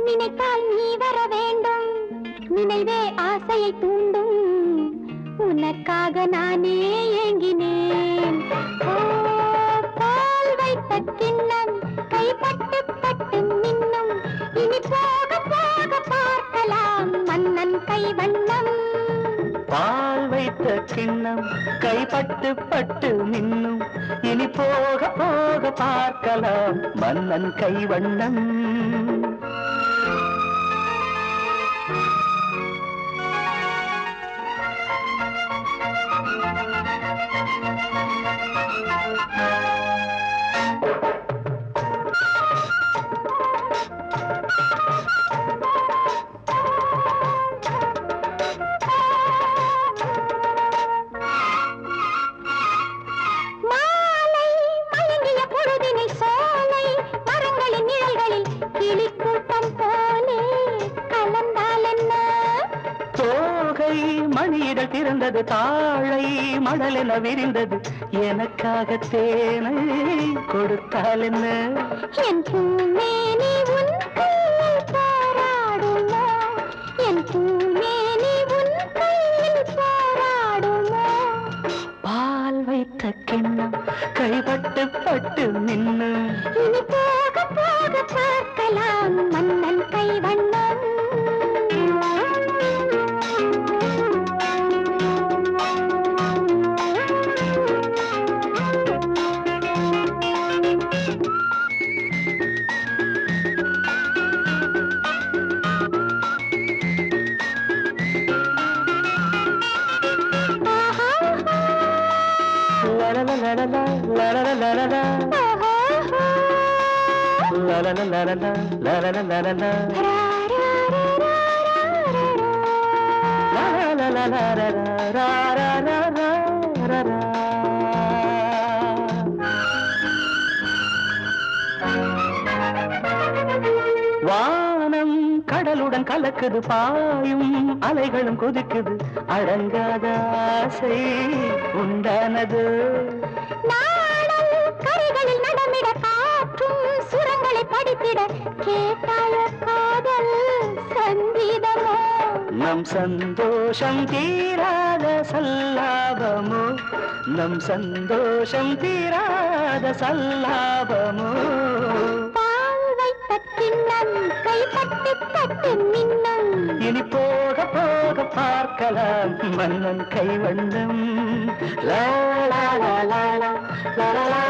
நினைத்தால் நீ வர வேண்டும், நினைவே ஆசையை தூண்டும், உனக்காக நானே ஏங்கினேன். பால் வைத்த கிண்ணம் கைப்பட்டு பட்டு மின்னும், இனி போக போக பார்க்கலாம் மன்னன் கைவண்ணம். பால் வைத்த கிண்ணம் கைப்பட்டு பட்டு மின்னும், இனி போக போக பார்க்கலாம் மன்னன் கைவண்ணம். மணியிடல் திறந்தது, தாழை மடலென விரிந்தது, எனக்காக தேனை கொடுத்தால் என்ன? என் பூமேனி உன் கையில் போராடுமோ, என் பூமேனி உன் கையில் போராடுமோ. பால் வைத்த கிண்ணம் கைப்பட்டு பட்டு நின்னு, இனி போக போக பார்க்கலாம் மன்னன் கைவண்ணம். வானம் கடலுடன் கலக்குது, பாயும் அலைகளும் கொதிக்குது, அடங்காத ஆசை உண்டானது. நாடல் கரைகளில் நடமிட, காற்றும் சுரங்களை படித்திட, கேட்டாய காதல் சங்கீதமோ. நம் சந்தோஷம் தீராத சல்லாபமோ, நம் சந்தோஷம் தீராத சல்லாபமோ. பால் வைத்த கிண்ணம் கைப்பட்டு பட்டு மின்னும், இனி போக போக பார்க்கலாம் மன்னன் கைவண்ணம். லா லா லா லா லா லா லா.